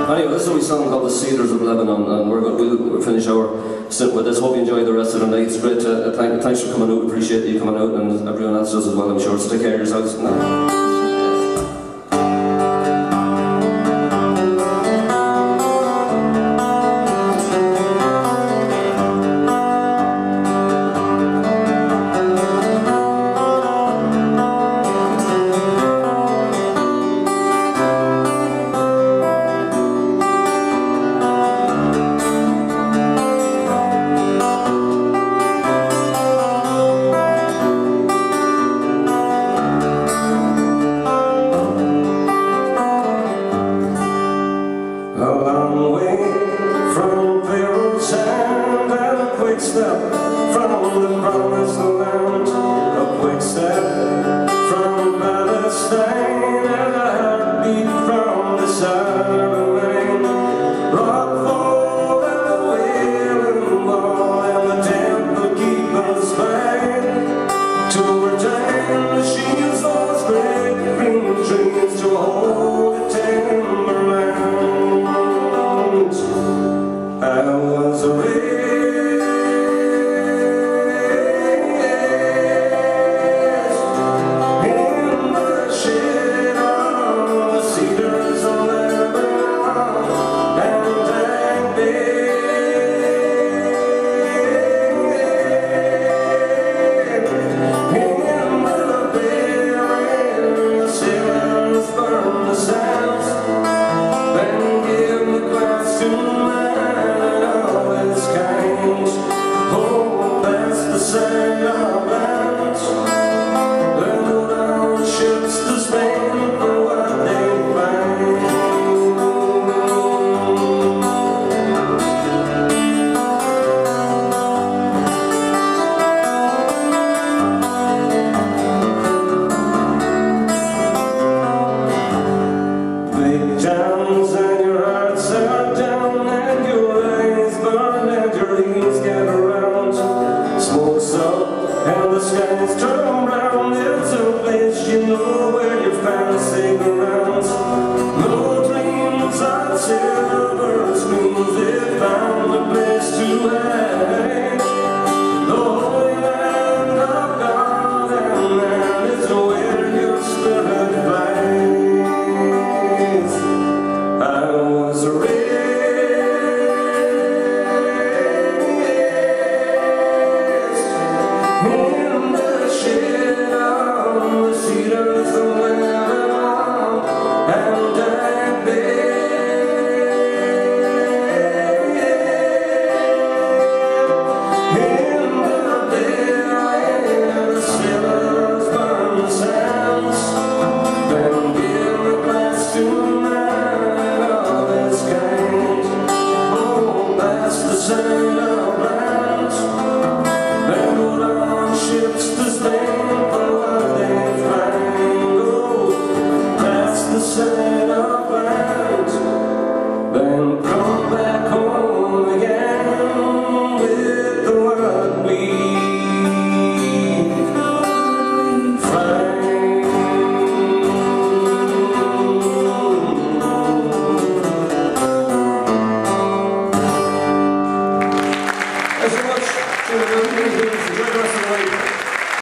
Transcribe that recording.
Anyway, this is a wee song called The Cedars of Lebanon, and we'll finish our stint with this. Hope you enjoy the rest of the night. It's great to thanks for coming out. We appreciate you coming out, and everyone else does as well, I'm sure. So take care of yourselves. A long way